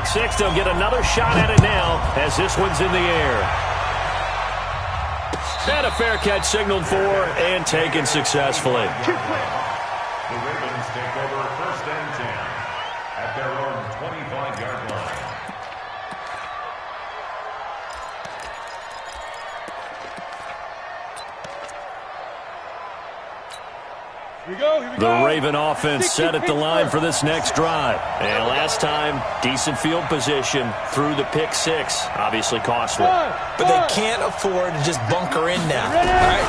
pick six. They'll get another shot at it now as this one's in the air. And a fair catch signaled for and taken successfully. The Ravens take over 1st and 10 at their own 25-yard line. Here we go. The Raven offense set at the line for this next drive. And last time, decent field position through the pick six. Obviously costly. But they can't afford to just bunker in now. All right?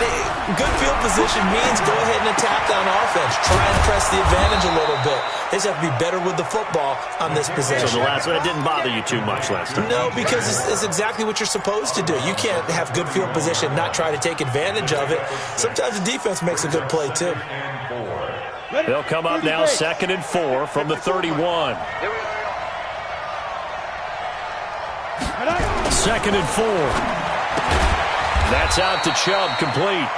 Good field position means go ahead and attack on offense. Try and press the advantage a little bit. They just have to be better with the football on this possession. So the last one, it didn't bother you too much last time? No, because it's exactly what you're supposed to do. You can't have good field position, not try to take advantage of it. Sometimes the defense makes a good play, too. They'll come up now 2nd and 4 from the 31. 2nd and 4. That's out to Chubb, complete.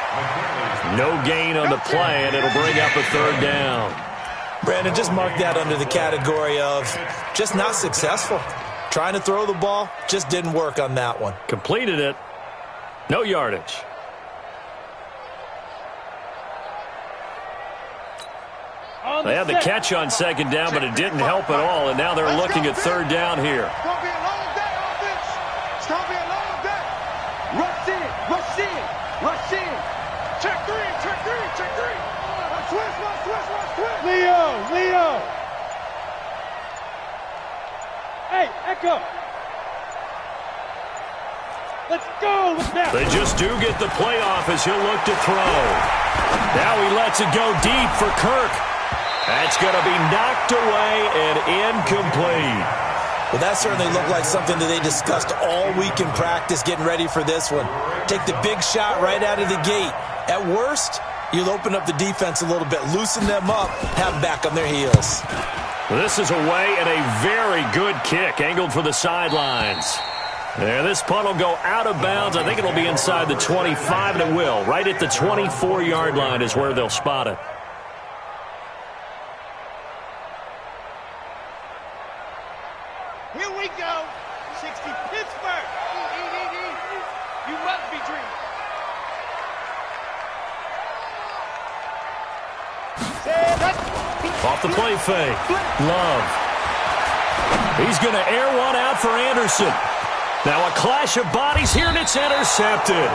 No gain on the play, and it'll bring up a 3rd down. Brandon, just mark that under the category of just not successful. Trying to throw the ball, just didn't work on that one. Completed it. No yardage. They had the catch on 2nd down, but it didn't help at all, and now they're looking at 3rd down here. Don't be alone with that offense. Stop being alone with that. Rush in, rush in, rush in. Check three, check three, check three. Switch. Leo. Hey, Echo. Let's go with that. They just do get the playoff as he'll look to throw. Now he lets it go deep for Kirk. That's going to be knocked away and incomplete. Well, that certainly looked like something that they discussed all week in practice getting ready for this one. Take the big shot right out of the gate. At worst, you'll open up the defense a little bit, loosen them up, have them back on their heels. This is away and a very good kick, angled for the sidelines. There, this punt will go out of bounds. I think it'll be inside the 25, and it will. Right at the 24-yard line is where they'll spot it. Here we go. 60 Pittsburgh. You must be dreaming. Off the play fake. Love. He's going to air one out for Anderson. Now a clash of bodies here, and it's intercepted.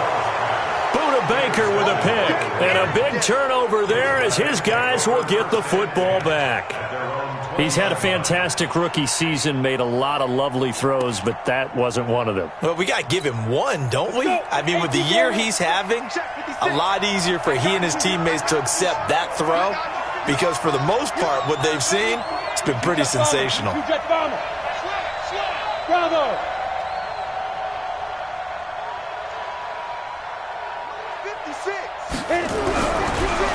Buda Baker with a pick. And a big turnover there as his guys will get the football back. He's had a fantastic rookie season, made a lot of lovely throws, but that wasn't one of them. Well, we got to give him one, don't we? I mean, with the year he's having, a lot easier for he and his teammates to accept that throw because for the most part, what they've seen, it's been pretty sensational. Bravo.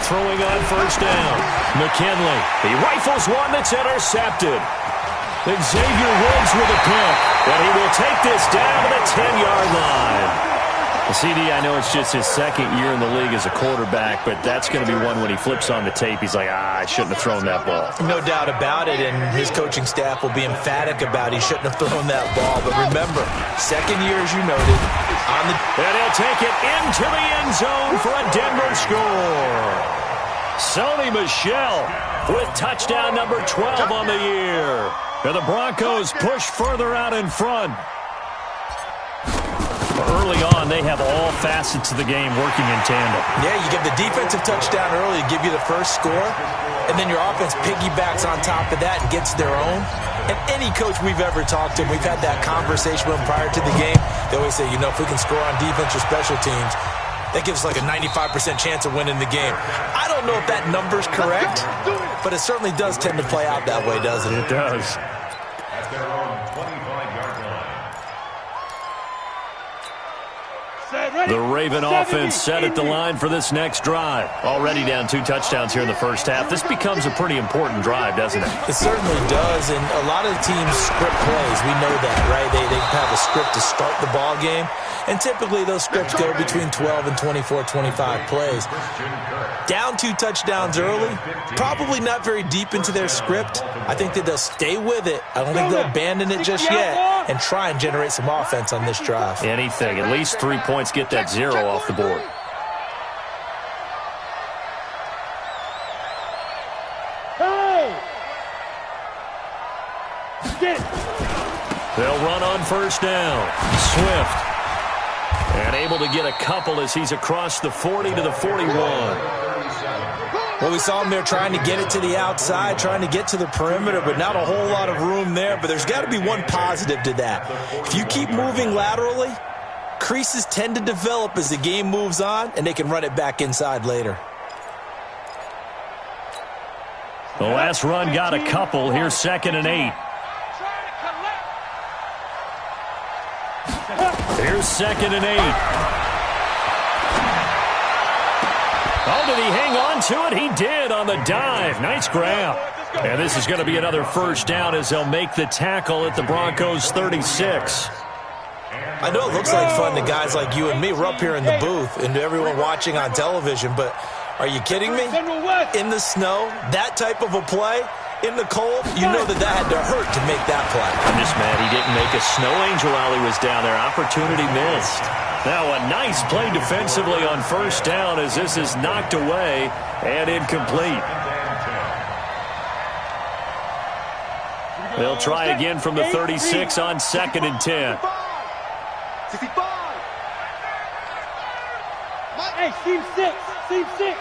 Throwing on 1st down. McKinley. He rifles one that's intercepted. Then Xavier Woods with a pick. And he will take this down to the 10-yard line. CD, I know it's just his 2nd year in the league as a quarterback, but that's going to be one when he flips on the tape. He's like, I shouldn't have thrown that ball. No doubt about it, and his coaching staff will be emphatic about he shouldn't have thrown that ball. But remember, 2nd year, as you noted, on the... And he'll take it into the end zone for a Denver score. Sony Michel with touchdown number 12 on the year. And the Broncos push further out in front. Early on, they have all facets of the game working in tandem. Yeah, you give the defensive touchdown early to give you the first score, and then your offense piggybacks on top of that and gets their own. And any coach we've ever talked to, we've had that conversation with them prior to the game, they always say, if we can score on defense or special teams, that gives us like a 95% chance of winning the game. I don't know if that number's correct, but it certainly does tend to play out that way, doesn't it? It does. At their own 25-yard line. 7. The Raven offense set at the line for this next drive. Already down 2 touchdowns here in the first half. This becomes a pretty important drive, doesn't it? It certainly does, and a lot of teams script plays. We know that, right? They have a script to start the ball game, and typically those scripts go between 12 and 24, 25 plays. Down 2 touchdowns early, probably not very deep into their script. I think that they'll stay with it. I don't think they'll abandon it just yet and try and generate some offense on this drive. Anything. At least 3 points, get that 0 off the board. They'll run on first down. Swift. And able to get a couple as he's across the 40 to the 41. Well, we saw him there trying to get it to the outside, trying to get to the perimeter, but not a whole lot of room there. But there's got to be one positive to that. If you keep moving laterally, creases tend to develop as the game moves on, and they can run it back inside later. The last run got a couple. Here's 2nd and 8. Here's 2nd and 8. Oh, did he hang on to it? He did on the dive. Nice grab. And this is going to be another first down as they'll make the tackle at the Broncos 36. I know it looks like fun to guys like you and me. We're up here in the booth and to everyone watching on television, but are you kidding me? In the snow, that type of a play, in the cold, you know that had to hurt to make that play. I'm just mad he didn't make a snow angel while he was down there. Opportunity missed. Now a nice play defensively on first down as this is knocked away and incomplete. They'll try again from the 36 on 2nd and 10. Hey, team 6. Team 6.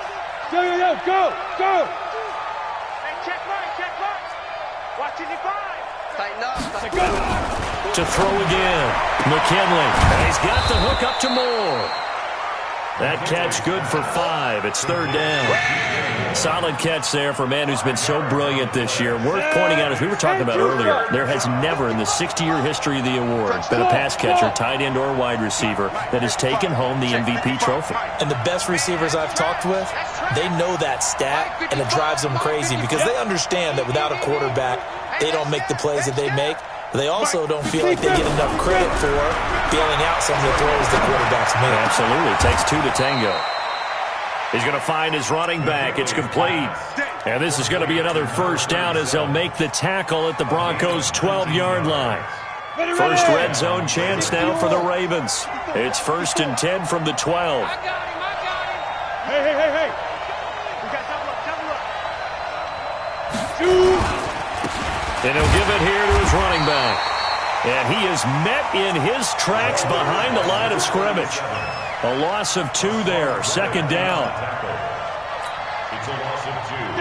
Go. Hey, check right. Watching the 5. Tighten up. To throw again. McKinley. And he's got the hook up to Moore. That catch good for 5. It's 3rd down. Solid catch there for a man who's been so brilliant this year. Worth pointing out, as we were talking about earlier, there has never in the 60-year history of the award been a pass catcher, tight end, or wide receiver that has taken home the MVP trophy. And the best receivers I've talked with, they know that stat, and it drives them crazy because they understand that without a quarterback, they don't make the plays that they make. They also don't feel like they get enough credit for bailing out some of the throws the quarterbacks make. Absolutely. It takes 2 to tango. He's going to find his running back. It's complete. And this is going to be another first down as they'll make the tackle at the Broncos' 12-yard line. First red zone chance now for the Ravens. It's 1st and 10 from the 12. Hey. We got double up. And he'll give it here to his running back. And he is met in his tracks behind the line of scrimmage. A loss of 2 there. 2nd down.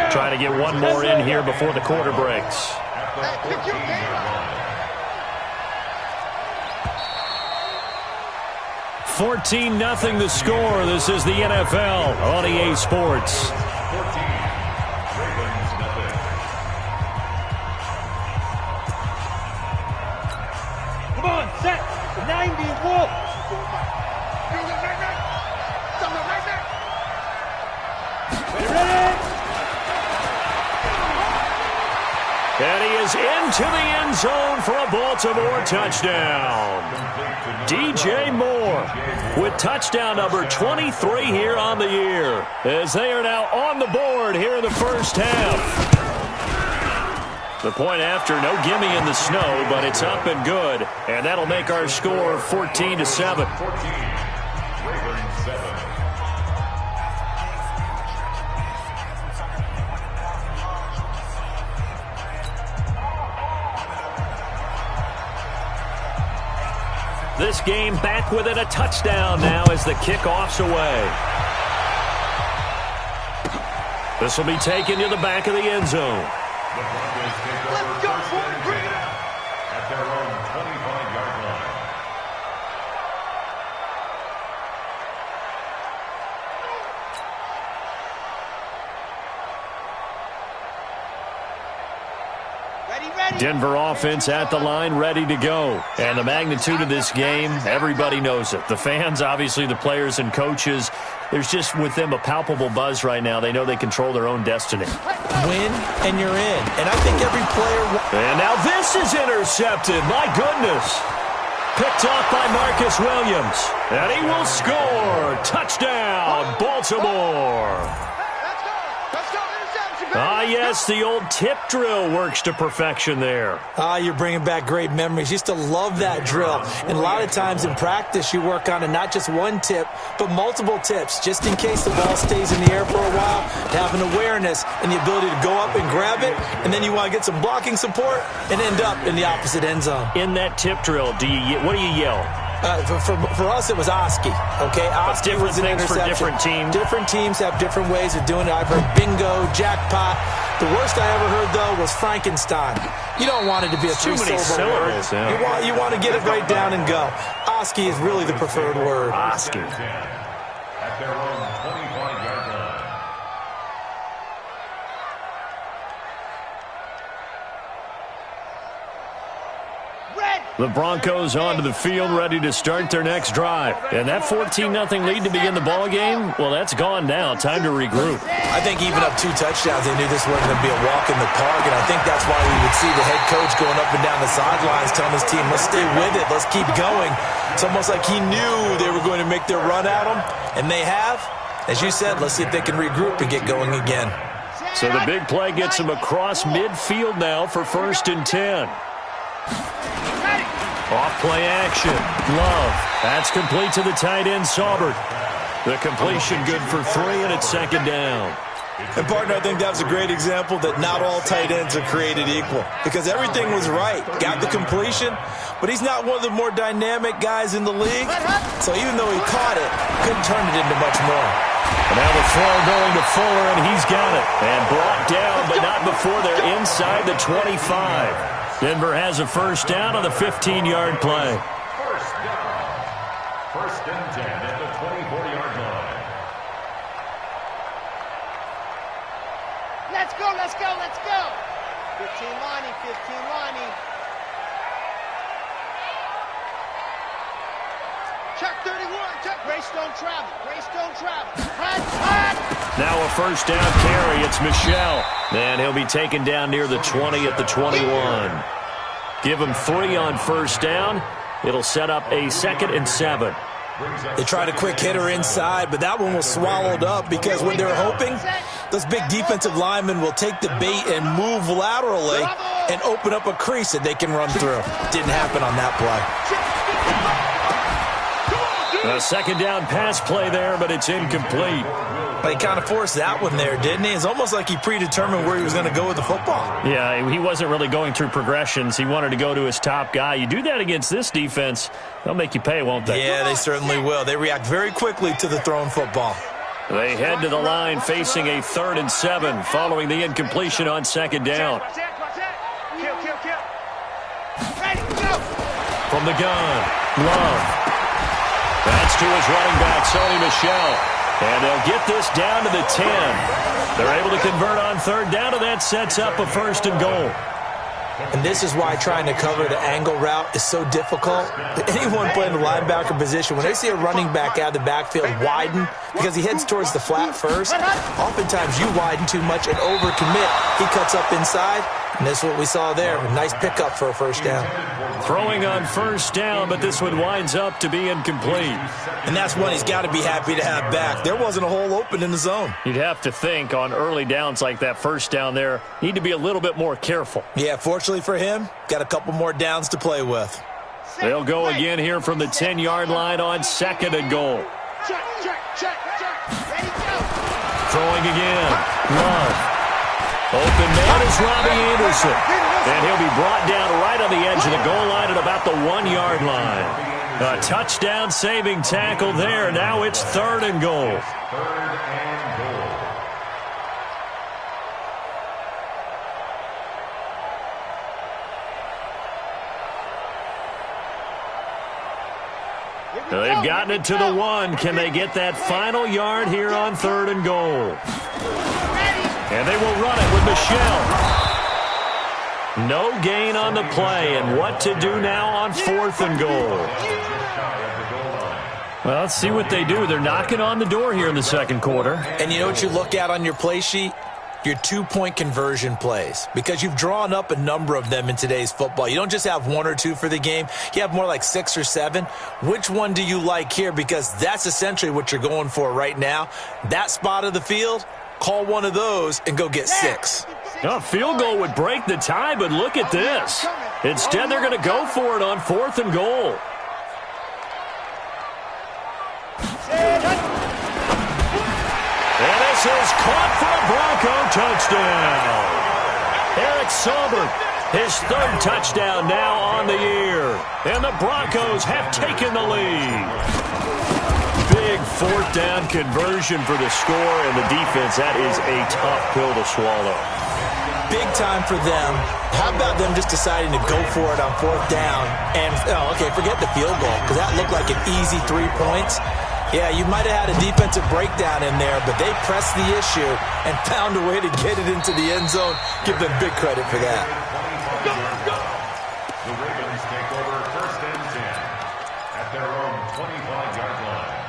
Trying to get one more in here before the quarter breaks. 14-0 the score. This is the NFL on EA Sports. Come on, set. 90 wolf. And he is into the end zone for a Baltimore touchdown. DJ Moore with touchdown number 23 here on the year, as they are now on the board here in the first half. The point after, no gimme in the snow, but it's up and good. And that'll make our score 14-7. This game back within a touchdown now as the kickoff's away. This will be taken to the back of the end zone. Let's go, boy. At their own 25-yard line. Denver offense at the line, ready to go. And the magnitude of this game, everybody knows it. The fans, obviously the players and coaches, there's just with them a palpable buzz right now. They know they control their own destiny. Win, and you're in. And I think every player... And now this is intercepted. My goodness. Picked off by Marcus Williams. And he will score. Touchdown, Baltimore. Yes, the old tip drill works to perfection there. You're bringing back great memories. Used to love that drill. And a lot of times in practice, you work on it, not just one tip, but multiple tips, just in case the ball stays in the air for a while, to have an awareness and the ability to go up and grab it, and then you want to get some blocking support and end up in the opposite end zone. In that tip drill, what do you yell? For us, it was Oski. Okay, Oski was an interception. For different teams. Different teams have different ways of doing it. I've heard bingo, jackpot. The worst I ever heard, though, was Frankenstein. You don't want it to be a three-syllable word. Yeah. You want to get it right down and go. Oski is really the preferred word. Oski. At their own 25-yard line. The Broncos onto the field, ready to start their next drive. And that 14-0 lead to begin the ball game, well, that's gone now. Time to regroup. I think even up 2 touchdowns, they knew this wasn't going to be a walk in the park, and I think that's why we would see the head coach going up and down the sidelines telling his team, let's stay with it, let's keep going. It's almost like he knew they were going to make their run at him, and they have. As you said, let's see if they can regroup and get going again. So the big play gets them across midfield now for 1st and 10. Off play action. Love. That's complete to the tight end, Saubert. The completion good for 3, and it's 2nd down. And, partner, I think that was a great example that not all tight ends are created equal, because everything was right. Got the completion, but he's not one of the more dynamic guys in the league. So even though he caught it, couldn't turn it into much more. And now the throw going to Fuller, and he's got it. And brought down, but not before they're inside the 25. Denver has a 1st down on the 15-yard play. 1st down. 1st and 10 at the 24-yard line. Let's go, let's go, let's go. 15 Lonnie, 15 Lonnie. Check 31, check. Grace don't travel, Grace don't travel. Hot. Now a 1st down carry. It's Michel. And he'll be taken down near the 20 at the 21. Give him 3 on 1st down. It'll set up a 2nd and 7. They tried a quick hitter inside, but that one was swallowed up because when they're hoping, those big defensive linemen will take the bait and move laterally and open up a crease that they can run through. Didn't happen on that play. A 2nd down pass play there, but it's incomplete. He kind of forced that one there, didn't he? It's almost like he predetermined where he was going to go with the football. Yeah, he wasn't really going through progressions. He wanted to go to his top guy. You do that against this defense, they'll make you pay, won't they? Yeah, they certainly will. They react very quickly to the thrown football. They head to the line facing a 3rd and 7 following the incompletion on 2nd down. From the gun, Love. That's to his running back, Sony Michel. And they'll get this down to the 10. They're able to convert on 3rd down, and that sets up a 1st and goal. And this is why trying to cover the angle route is so difficult. Anyone playing the linebacker position, when they see a running back out of the backfield widen because he heads towards the flat first, oftentimes you widen too much and overcommit. He cuts up inside, and that's what we saw there. A nice pickup for a 1st down. Throwing on 1st down, but this one winds up to be incomplete. And that's one he's got to be happy to have back. There wasn't a hole open in the zone. You'd have to think on early downs like that 1st down there, need to be a little bit more careful. Yeah, fortunately for him, got a couple more downs to play with. They'll go again here from the 10-yard line on 2nd and goal. Check. Ready, go. Throwing again. Love. Open man is Robbie Anderson. And he'll be brought down right on the edge of the goal line at about the 1-yard line. A touchdown saving tackle there. Now it's 3rd and goal. 3rd and goal. They've gotten it to the 1. Can they get that final yard here on 3rd and goal? And they will run it with Michel. No gain on the play, and what to do now on 4th and goal. Well, let's see what they do. They're knocking on the door here in the second quarter. And you know what you look at on your play sheet? Your 2-point conversion plays, because you've drawn up a number of them in today's football. You don't just have 1 or 2 for the game. You have more like 6 or 7. Which one do you like here? Because that's essentially what you're going for right now. That spot of the field, call one of those and go get 6. A field goal would break the tie, but look at this. Instead, they're going to go for it on 4th and goal. And this is caught for a Bronco touchdown. Eric Saubert, his 3rd touchdown now on the year. And the Broncos have taken the lead. Big 4th down conversion for the score, and the defense, that is a tough pill to swallow. Big time for them. How about them just deciding to go for it on 4th down? And, forget the field goal, because that looked like an easy 3 points. Yeah, you might have had a defensive breakdown in there, but they pressed the issue and found a way to get it into the end zone. Give them big credit for that. The Ravens take over 1st and 10 at their own 25-yard line.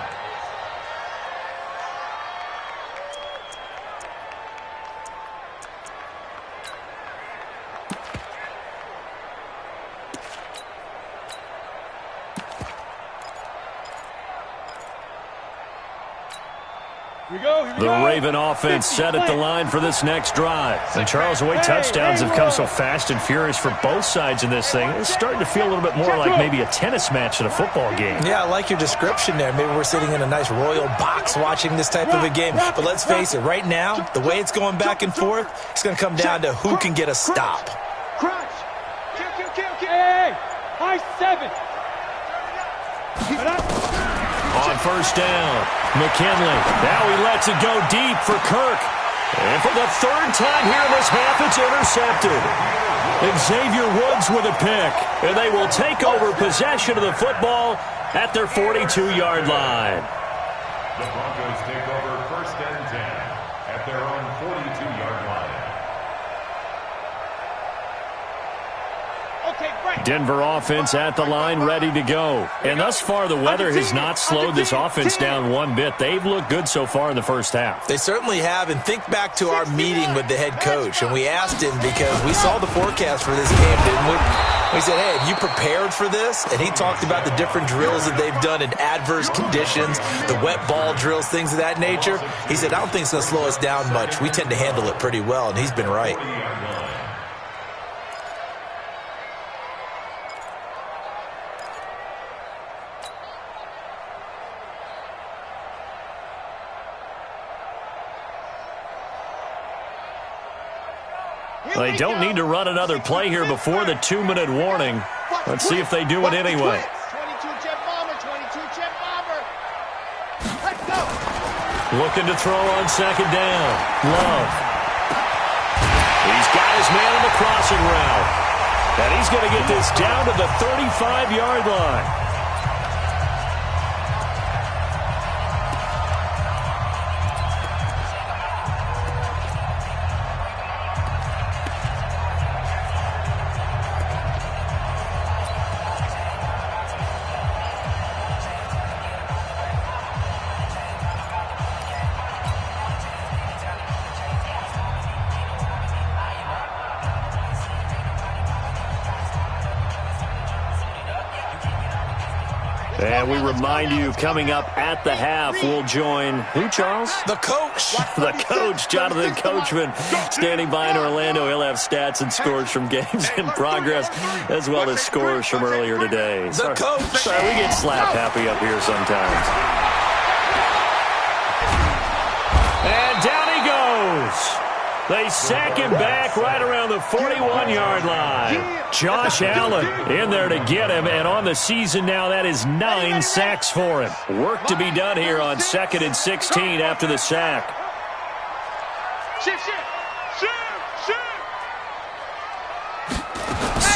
The Raven offense set at the line for this next drive. And Charles, the way touchdowns have come so fast and furious for both sides in this thing, it's starting to feel a little bit more like maybe a tennis match in a football game. Yeah, I like your description there. Maybe we're sitting in a nice royal box watching this type of a game. But let's face it, right now, the way it's going back and forth, it's going to come down to who can get a stop. Crunch. Hey, high 7. On 1st down, McKinley. Now he lets it go deep for Kirk. And for the 3rd time here in this half, it's intercepted. Xavier Woods with a pick. And they will take over possession of the football at their 42-yard line. The Broncos take over 1st and 10 at their own 42-yard line. Denver offense at the line, ready to go. And thus far, the weather has not slowed this offense down one bit. They've looked good so far in the first half. They certainly have. And think back to our meeting with the head coach. And we asked him, because we saw the forecast for this game, didn't we? We said, hey, have you prepared for this? And he talked about the different drills that they've done in adverse conditions, the wet ball drills, things of that nature. He said, I don't think it's going to slow us down much. We tend to handle it pretty well, and he's been right. They don't need to run another play here before the 2-minute warning. Let's see if they do it anyway. 22 jet bomber, 22 jet bomber. Let's go. Looking to throw on 2nd down. Love. He's got his man on the crossing route. And he's going to get this down to the 35-yard line. And we remind you, coming up at the half, we'll join who, Charles? The coach. The coach, Jonathan Coachman, standing by in Orlando. He'll have stats and scores from games in progress, as well as scores from earlier today. The coach. Sorry, we get slap happy up here sometimes. And down he goes. They sack him back right around the 41-yard line. Josh Allen in there to get him, and on the season now, that is 9 sacks for him. Work to be done here on 2nd and 16 after the sack. Shoot.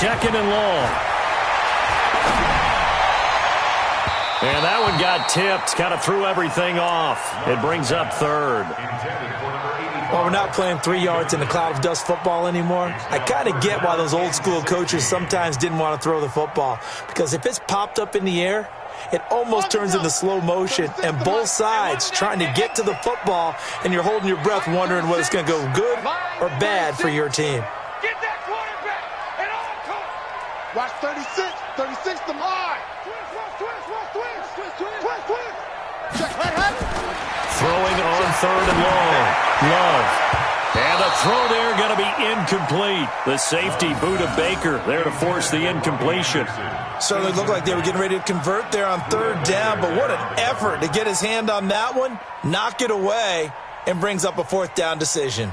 2nd and long. And that one got tipped, kind of threw everything off. It brings up third. Well, we're not playing 3 yards in a cloud of dust football anymore. I kind of get why those old school coaches sometimes didn't want to throw the football, because if it's popped up in the air, it almost turns into slow motion, and both sides trying to get to the football, and you're holding your breath wondering whether it's going to go good or bad for your team. Get that quarterback and all come. Watch 36. 36 to mine. Twist. Check. Throwing on third and long. Love. And the throw there going to be incomplete. The safety, Buda Baker, there to force the incompletion. Certainly looked like they were getting ready to convert there on third down, but what an effort to get his hand on that one, knock it away, and brings up a fourth down decision.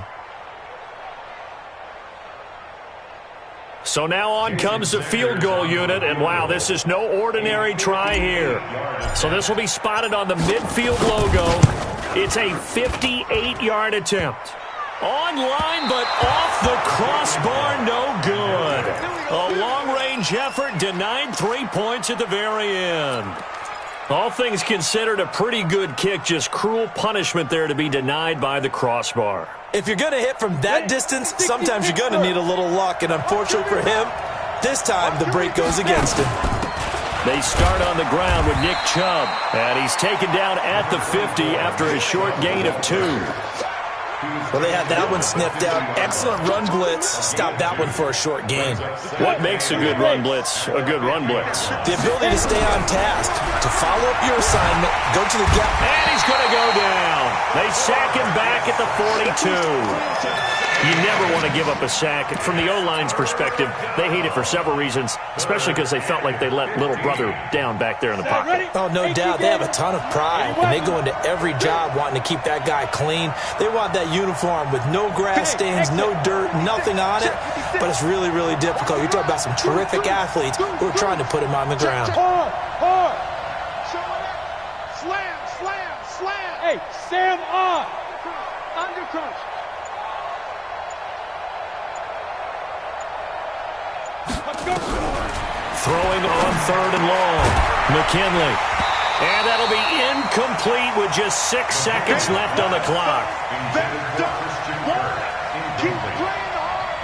So now on comes the field goal unit, and wow, this is no ordinary try here. So this will be spotted on the midfield logo. It's a 58-yard attempt. Online, but off the crossbar, no good. A long-range effort denied 3 points at the very end. All things considered, a pretty good kick, just cruel punishment there to be denied by the crossbar. If you're going to hit from that distance, sometimes you're going to need a little luck, and unfortunately for him, this time the break goes against him. They start on the ground with Nick Chubb, and he's taken down at the 50 after a short gain of 2. Well, they had that one sniffed out. Excellent run blitz. Stop that one for a short gain. What makes a good run blitz a good run blitz? The ability to stay on task, to follow up your assignment, go to the gap. And he's going to go down. They sack him back at the 42. You never want to give up a sack. From the O-line's perspective, they hate it for several reasons, especially because they felt like they let little brother down back there in the pocket. Oh, no doubt. They have a ton of pride, and they go into every job wanting to keep that guy clean. They want that uniform with no grass stains, no dirt, nothing on it, but it's really, really difficult. You're talking about some terrific athletes who are trying to put him on the ground. Hard. Slam. Hey, Sam on. Under crunch. Throwing on third and long. McKinley. And that'll be incomplete with just 6 seconds left on the clock. Keep playing hard.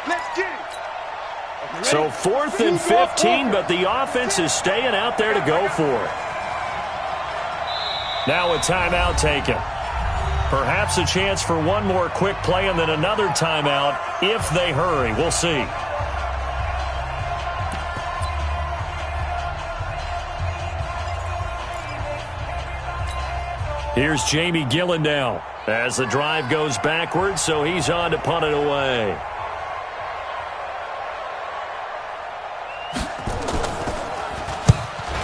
Let's get it. So 4th and 15, but the offense is staying out there to go for it. Now a timeout taken. Perhaps a chance for one more quick play and then another timeout if they hurry. We'll see. Here's Jamie Gillen now as the drive goes backwards, so he's on to punt it away.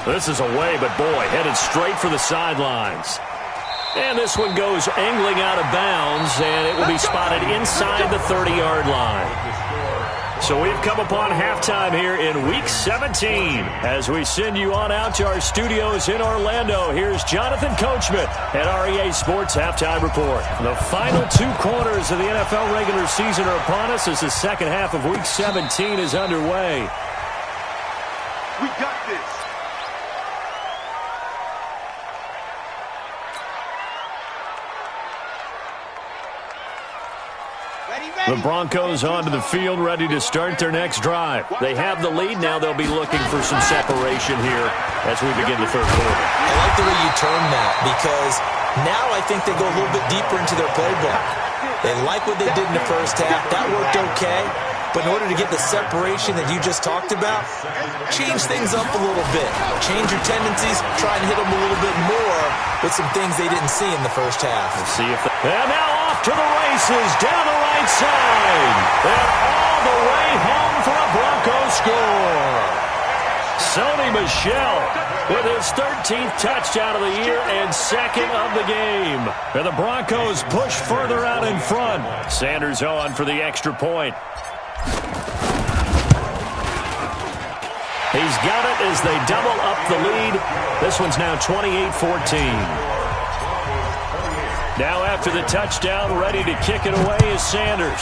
This is away, but boy, headed straight for the sidelines. And this one goes angling out of bounds, and it will be spotted inside the 30-yard line. So we've come upon halftime here in Week 17. As we send you on out to our studios in Orlando, here's Jonathan Coachman at REA Sports Halftime Report. The final 2 quarters of the NFL regular season are upon us as the second half of Week 17 is underway. We got this. The Broncos onto the field, ready to start their next drive. They have the lead. Now they'll be looking for some separation here as we begin the third quarter. I like the way you term that, because now I think they go a little bit deeper into their playbook. They like what they did in the first half. That worked okay. But in order to get the separation that you just talked about, change things up a little bit. Change your tendencies. Try and hit them a little bit more with some things they didn't see in the first half. Let's see if and now off to the races down the right side. And all the way home for a Broncos score. Sony Michel with his 13th touchdown of the year and second of the game. And the Broncos push further out in front. Sanders on for the extra point. He's got it as they double up the lead. This one's now 28-14. Now after the touchdown, ready to kick it away is Sanders.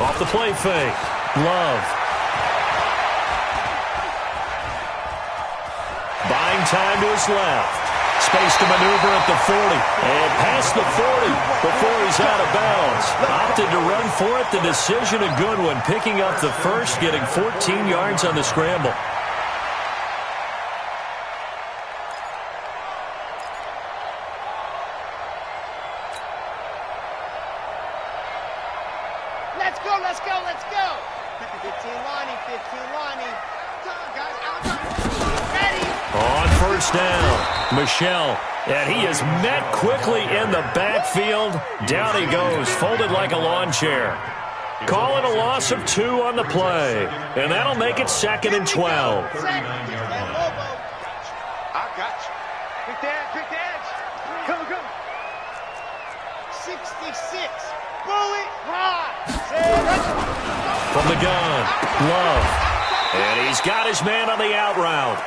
Off the play fake. Love. Buying time to his left. Space to maneuver at the 40. And past the 40 before he's out of bounds. Opted to run for it. The decision a good one. Picking up the first, getting 14 yards on the scramble. Let's go, let's go, let's go. 15 Lonnie, 15 Lonnie. Come on, guys, outside. Ready. On first down, Michel. And he is met quickly in the backfield. Down he goes, folded like a lawn chair. Call it a loss of 2 on the play. And that'll make it 2nd and 12. I got you. Pick the edge. Come. 66. Bullet ride. From the gun, Love. And he's got his man on the out route.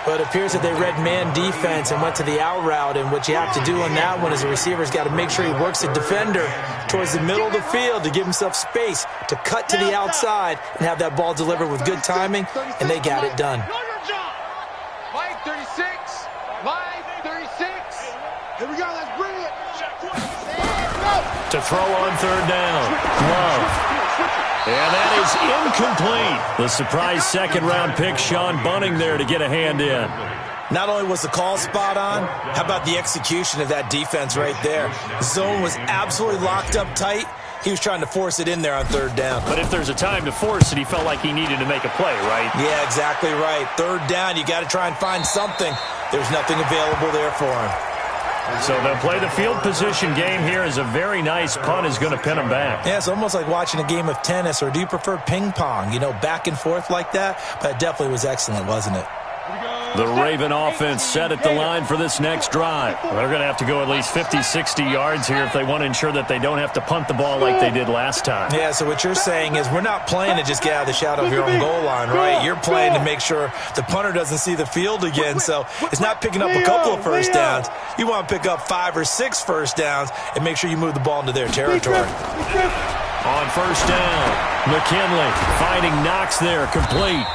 But it appears that they read man defense and went to the out route. And what you have to do on that one is the receiver's got to make sure he works the defender towards the middle of the field to give himself space to cut to the outside and have that ball delivered with good timing, and they got it done. Mike 36. Mike 36. Here we go, let's bring it. To throw on third down, Love. And that is incomplete. The surprise second-round pick, Sean Bunting there to get a hand in. Not only was the call spot on, how about the execution of that defense right there? The zone was absolutely locked up tight. He was trying to force it in there on third down. But if there's a time to force it, he felt like he needed to make a play, right? Yeah, exactly right. Third down, you got to try and find something. There's nothing available there for him. So they'll play the field position game here as a very nice punt is going to pin them back. Yeah, it's almost like watching a game of tennis, or do you prefer ping pong? You know, back and forth like that? But it definitely was excellent, wasn't it? The Raven offense set at the line for this next drive. They're going to have to go at least 50, 60 yards here if they want to ensure that they don't have to punt the ball like they did last time. Yeah, so what you're saying is we're not playing to just get out of the shadow of your own goal line, right? You're playing to make sure the punter doesn't see the field again. So it's not picking up a couple of first downs. You want to pick up 5 or 6 first downs and make sure you move the ball into their territory. On first down, McKinley finding Knox there, complete.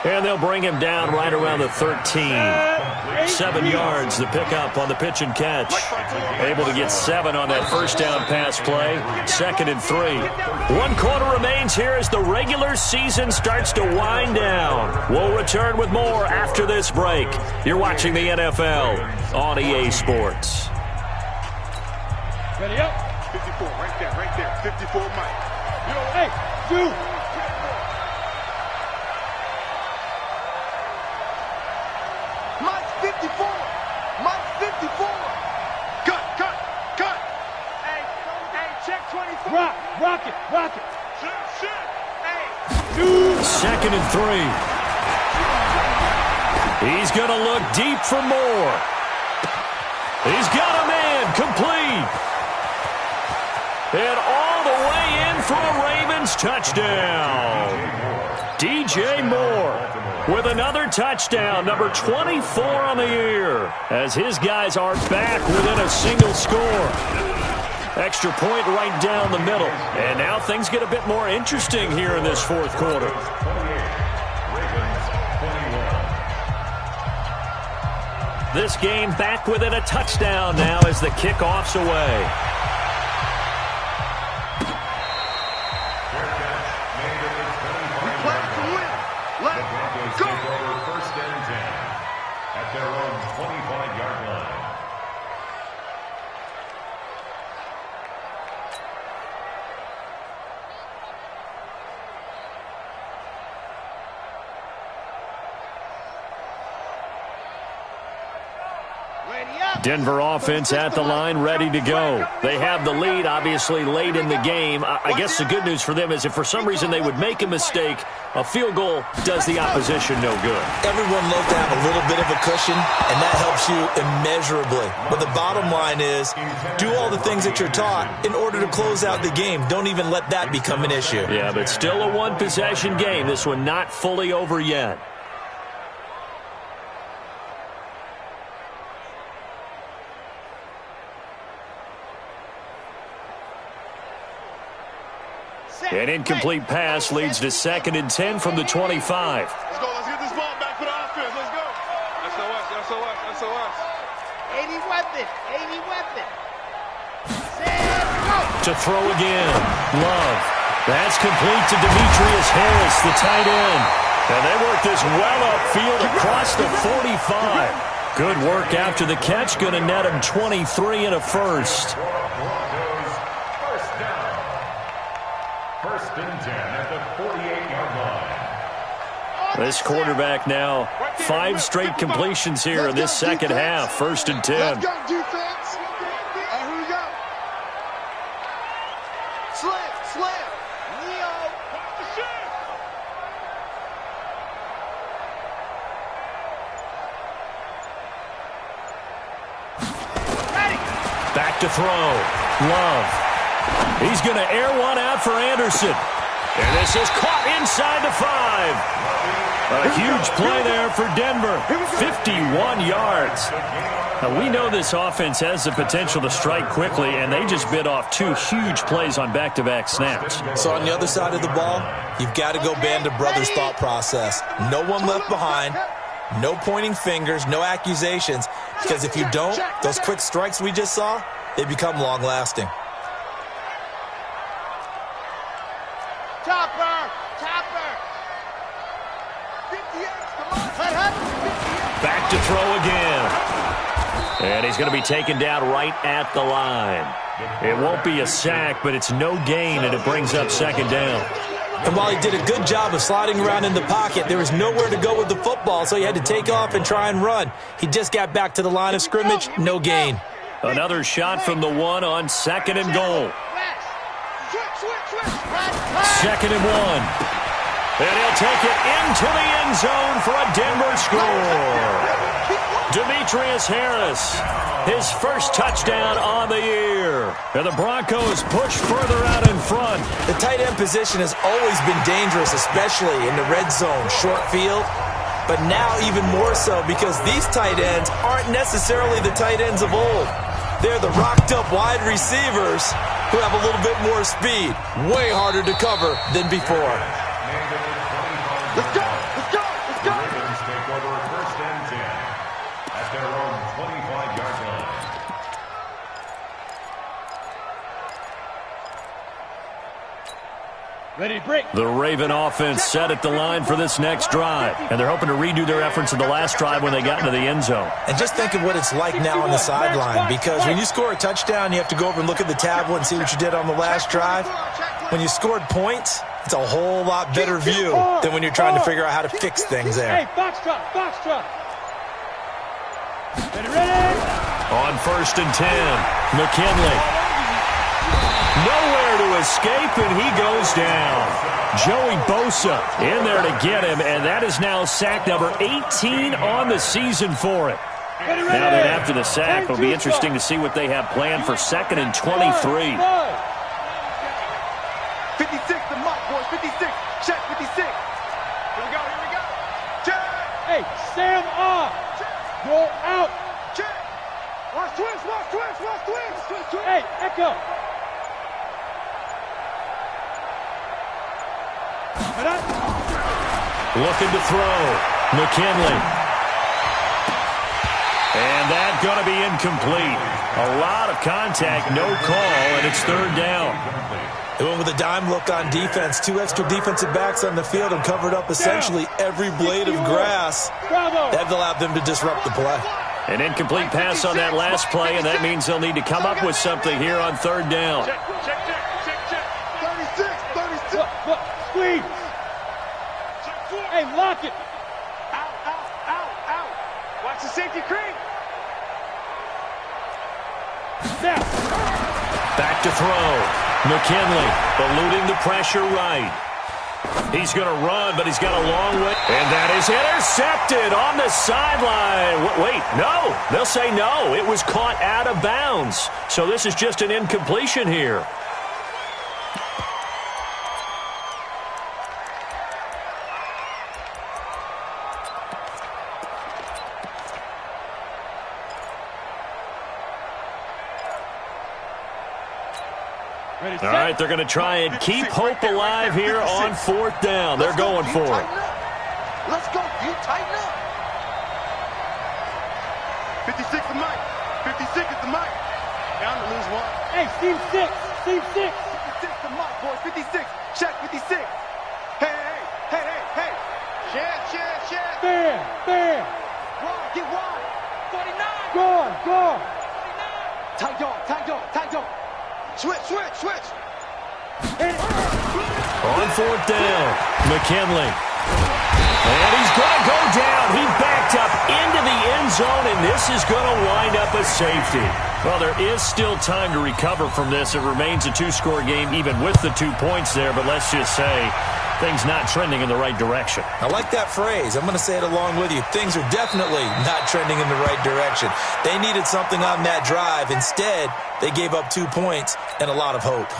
And they'll bring him down right around the 13. 7 yards, the pickup on the pitch and catch. Able to get 7 on that first down pass play. 2nd and 3. 1 quarter remains here as the regular season starts to wind down. We'll return with more after this break. You're watching the NFL on EA Sports. Ready up. 54, right there. 54, Mike. Hey, dude. Mike 54. Mike 54. Cut. Hey, check 24. Rock it. Shit. Hey. 2nd and 3. He's going to look deep for more. He's got a man, complete. And all the way in for a Ravens touchdown. DJ Moore with another touchdown, number 24 on the year, as his guys are back within a single score. Extra point right down the middle. And now things get a bit more interesting here in this fourth quarter. This game back within a touchdown now as the kickoff's away. Denver offense at the line, ready to go. They have the lead, obviously, late in the game. I guess the good news for them is if for some reason they would make a mistake, a field goal does the opposition no good. Everyone loves to have a little bit of a cushion, and that helps you immeasurably. But the bottom line is, do all the things that you're taught in order to close out the game. Don't even let that become an issue. Yeah, but still a one-possession game. This one not fully over yet. An incomplete pass leads to 2nd and 10 from the 25. Let's go. Let's get this ball back for the offense. Let's go. SOS. 80 weapon. 80 weapon. Set, go. To throw again. Love. That's complete to Demetrius Harris, the tight end. And they work this well upfield across the 45. Good work after the catch. Going to net him 23 and a first. First and 10 at the 48-yard line. This quarterback now 5 straight completions here in this second half. 1st and 10. Let's go, defense. Here we go. Slam. Leo. Ready. Back to throw. Love. He's going to air one out for Anderson. And this is caught inside the 5. A huge play there for Denver. 51 yards. Now, we know this offense has the potential to strike quickly, and they just bit off 2 huge plays on back-to-back snaps. So on the other side of the ball, you've got to go band of brothers thought process. No one left behind. No pointing fingers, no accusations. Because if you don't, those quick strikes we just saw, they become long-lasting. Topper. Back to throw again. And he's going to be taken down right at the line. It won't be a sack, but it's no gain, and it brings up 2nd down. And while he did a good job of sliding around in the pocket, there was nowhere to go with the football, so he had to take off and try and run. He just got back to the line of scrimmage, no gain. Another shot from the 1 on 2nd and goal. 2nd and 1. And he'll take it into the end zone for a Denver score. Demetrius Harris, his first touchdown on the year. And the Broncos push further out in front. The tight end position has always been dangerous, especially in the red zone, short field. But now even more so because these tight ends aren't necessarily the tight ends of old. They're the rocked-up wide receivers who have a little bit more speed. Way harder to cover than before. Let's go. The Ravens take over 1st and 10 at their own 25-yard line. Ready, break. The Raven offense set at the line for this next drive. And they're hoping to redo their efforts in the last drive when they got into the end zone. And just think of what it's like now on the sideline, because when you score a touchdown, you have to go over and look at the tablet and see what you did on the last drive. When you scored points, it's a whole lot better view than when you're trying to figure out how to fix things there. Hey, box drop. Ready. On 1st and 10, McKinley. Nowhere to escape, and he goes down. Joey Bosa in there to get him, and that is now sack number 18 on the season for it. Now then, after the sack, it'll be interesting to see what they have planned for 2nd and 23. 56, the mark, boys. 56. Check 56. Here we go. Check. Hey, Sam off. Go out. Check. Watch twist. Hey, Echo. Looking to throw. McKinley. And that's going to be incomplete. A lot of contact, no call, and it's 3rd down. They went with a dime look on defense. 2 extra defensive backs on the field and covered up essentially every blade of grass. That allowed them to disrupt the play. An incomplete pass on that last play, and that means they'll need to come up with something here on 3rd down. Check. 36. Look, squeeze. Hey, lock it. Out. Watch the safety creep. Now. Back to throw. McKinley eluding the pressure right. He's going to run, but he's got a long way. And that is intercepted on the sideline. Wait, no. They'll say no. It was caught out of bounds. So this is just an incompletion here. All right, they're going to try and keep hope alive here on 4th down. They're going for it. Let's go, you tighten up. 56 is Mike. 56 is the Mike. Down to lose one. Hey, Steve 6. Steve 6. 56 to Mike, boys. 56. Check 56. Hey. Chef. Fair. Wide, get wide. 49. Guard. 49. Tight dog. Switch. On 4th down, McKinley. And he's going to go down. He backed up into the end zone, and this is going to wind up a safety. Well, there is still time to recover from this. It remains a 2-score game even with the 2 points there, but let's just say things not trending in the right direction. I like that phrase. I'm going to say it along with you. Things are definitely not trending in the right direction. They needed something on that drive. Instead, they gave up 2 points and a lot of hope.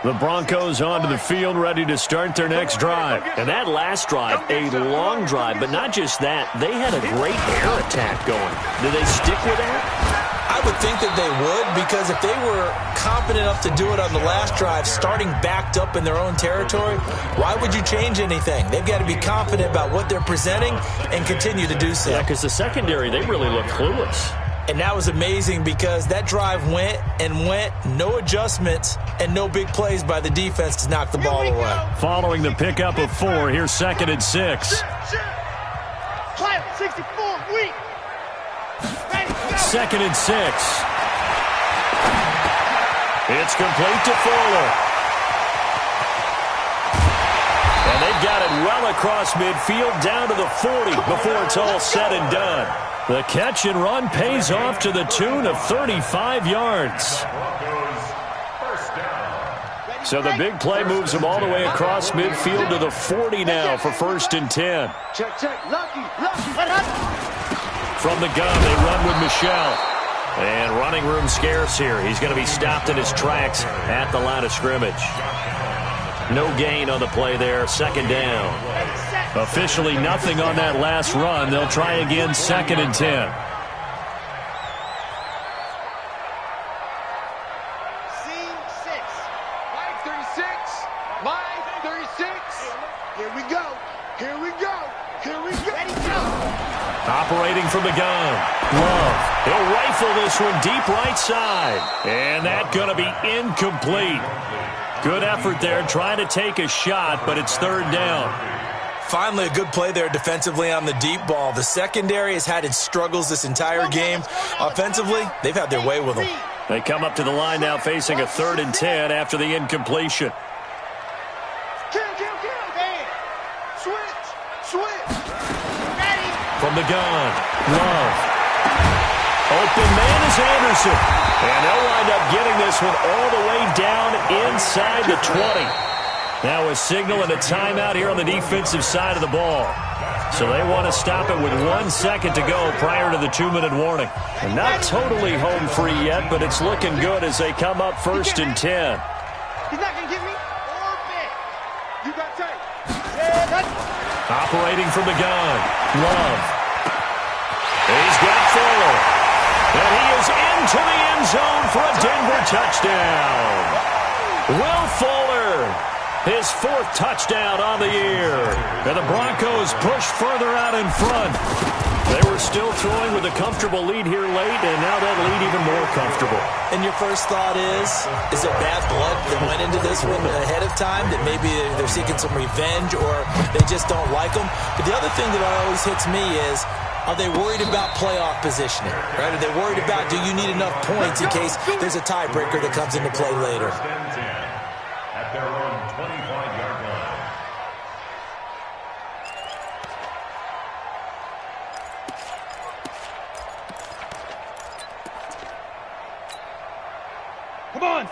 The Broncos onto the field, ready to start their next drive. And that last drive, a long drive, but not just that. They had a great air attack going. Do they stick with that? I would think that they would, because if they were confident enough to do it on the last drive, starting backed up in their own territory, why would you change anything? They've got to be confident about what they're presenting and continue to do so. Yeah, because the secondary, they really look clueless. And that was amazing because that drive went, no adjustments, and no big plays by the defense to knock the ball away. Following the pickup of 4, here's 2nd and 6. Clap 64, weak. Ready, go. 2nd and 6. It's complete to Fuller. And they've got it well across midfield down to the 40 before it's all said and done. The catch and run pays off to the tune of 35 yards. So the big play moves them all the way across midfield to the 40 now for 1st and 10. Check. Lucky. From the gun, they run with Michelle. And running room scarce here. He's going to be stopped in his tracks at the line of scrimmage. No gain on the play there. 2nd down. Officially nothing on that last run. They'll try again 2nd and 10. C6. Mike 36. Here we go. Ready, go. Operating from the gun. Love. He'll rifle this one deep right side. And that's going to be incomplete. Good effort there trying to take a shot, but it's 3rd down. Finally, a good play there defensively on the deep ball. The secondary has had its struggles this entire game. Offensively, they've had their way with them. They come up to the line now facing a 3rd and 10 after the incompletion. Kill. Switch. Ready. From the gun, Love. Open man is Anderson. And they'll wind up getting this one all the way down inside the 20. Now a signal and a timeout here on the defensive side of the ball. So they want to stop it with 1 second to go prior to the 2-minute warning. And not totally home free yet, but it's looking good as they come up 1st and 10. He's not going to get me. Orbit. You got tape. Operating from the gun, Love. He's got Fuller. And he is into the end zone for a Denver touchdown. Will Fuller, his 4th touchdown on the year. And the Broncos push further out in front. They were still throwing with a comfortable lead here late, and now that lead even more comfortable. And your first thought is it bad blood that went into this one ahead of time, that maybe they're seeking some revenge or they just don't like them? But the other thing that always hits me is, are they worried about playoff positioning? Right? Are they worried about, do you need enough points in case there's a tiebreaker that comes into play later? At their own 25-yard line.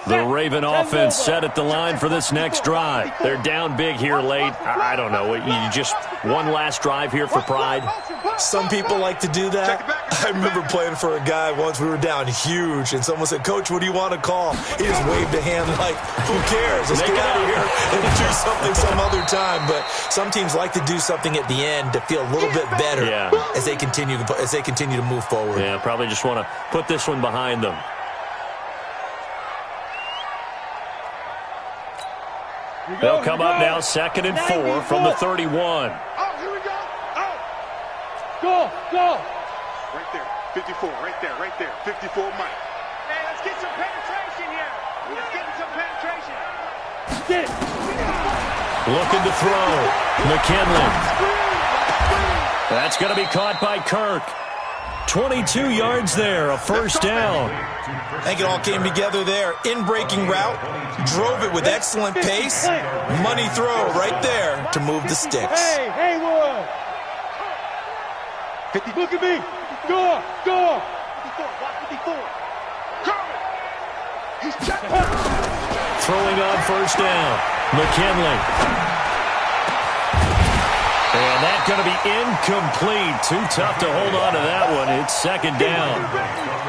The Raven offense set at the line for this next drive. They're down big here late. I don't know. You just one last drive here for pride. Some people like to do that. I remember playing for a guy once. We were down huge, and someone said, "Coach, what do you want to call?" He just waved a hand like, who cares? Let's get out of here and do something some other time. But some teams like to do something at the end to feel a little bit better as they continue to move forward. Yeah, probably just want to put this one behind them. They'll come up now 2nd and 4 from the 31. Oh, here we go. Oh. Go. Right there. 54. Right there. 54, Mike. Hey, let's get some penetration here. Let's get some penetration. Get it. Looking to throw. McKinley. That's going to be caught by Kirk. 22 yards there, a first down. I think it all came together there. In-breaking route, drove it with excellent pace. Money throw right there to move the sticks. Hey, Haywood. 50. Look at me. Go. 54. Watch 54. Coming. He's checking. Throwing on first down. McKinley. And that's going to be incomplete. Too tough to hold on to that one. It's 2nd down.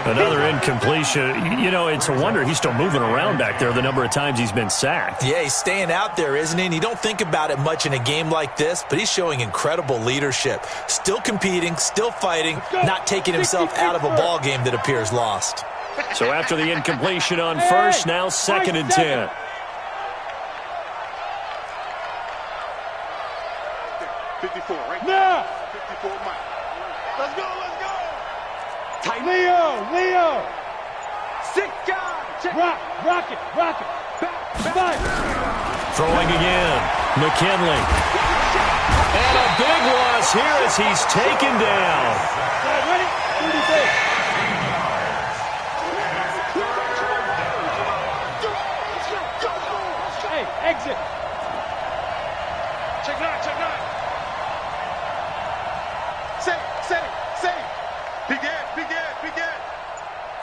Another incompletion. You know, it's a wonder he's still moving around back there the number of times he's been sacked. Yeah, he's staying out there, isn't he? And you don't think about it much in a game like this, but he's showing incredible leadership. Still competing, still fighting, not taking himself out of a ball game that appears lost. So after the incompletion on first, now 2nd and 10. Now. 54, Mike. Let's go. Tight. Leo. 6 guys. Check. Rock it. Back. Throwing again. McKinley. And a big loss here as he's taken down. Ready? 36. Hey, exit. Check 9. Say. Begin.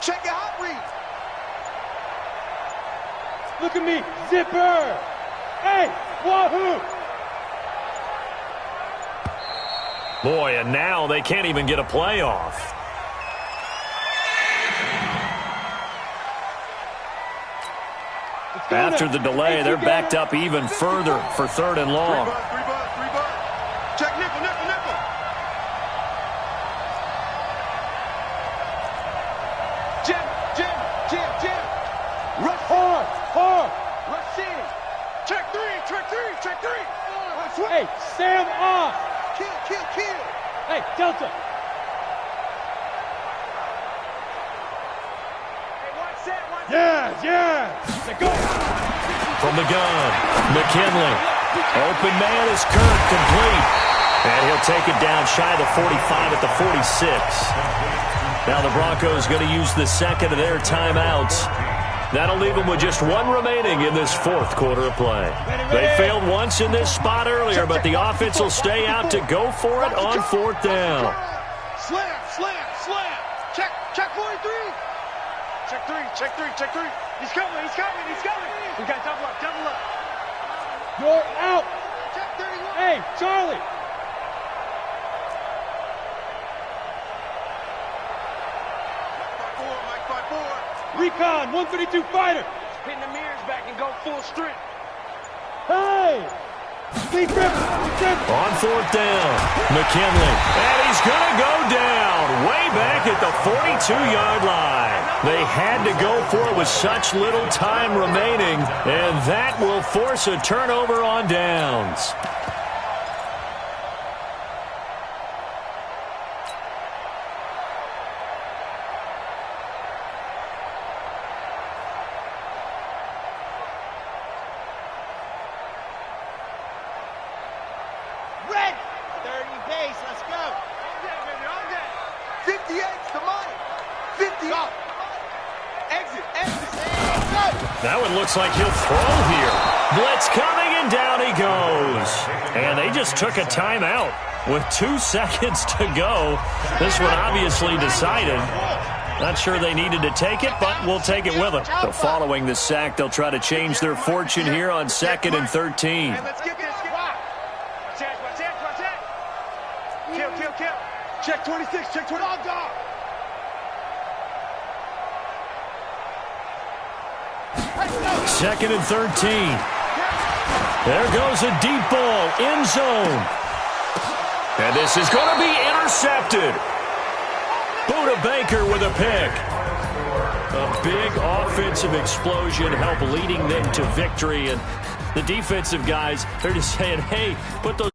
Check your hot read. Look at me. Zipper. Hey, wahoo. Boy, and now they can't even get a play off. After the delay, they're backed up even further for 3rd and long. 3 bud. Check nickel. Jim. Rush Hard. Rush in. Check 3. Hey, Sam off. Kill. Hey, Delta. Hey, watch that. Yeah. Let's go. From the gun, McKinley. Open man is Kirk, complete. And he'll take it down shy of the 45 at the 46. Now the Broncos going to use the 2nd of their timeouts. That'll leave them with just 1 remaining in this 4th quarter of play. They failed once in this spot earlier, but the offense will stay out to go for it on 4th down. Slam. Check 43. Check 3. He's coming. We got double up. You're out. Check 31. Hey, Charlie. Mike 5-4. Recon, 132 fighter. Pin the mirrors back and go full strength. Hey. Speed grip. On 4th down, McKinley. And he's going to go down way back at the 42-yard line. They had to go for it with such little time remaining, and that will force a turnover on downs. Red. 30 pace. Let's go. 58's the money. 50. Exit. That one looks like he'll throw here. Blitz coming, and down he goes. And they just took a timeout with 2 seconds to go. This one obviously decided. Not sure they needed to take it, but we'll take it with them. So following the sack, they'll try to change their fortune here on 2nd and 13. Let's get this. Watch that. Kill. Check 26. Check 20. 2nd and 13. There goes a deep ball, end zone. And this is going to be intercepted. Buda Baker with a pick. A big offensive explosion helped leading them to victory. And the defensive guys, they're just saying, hey, put those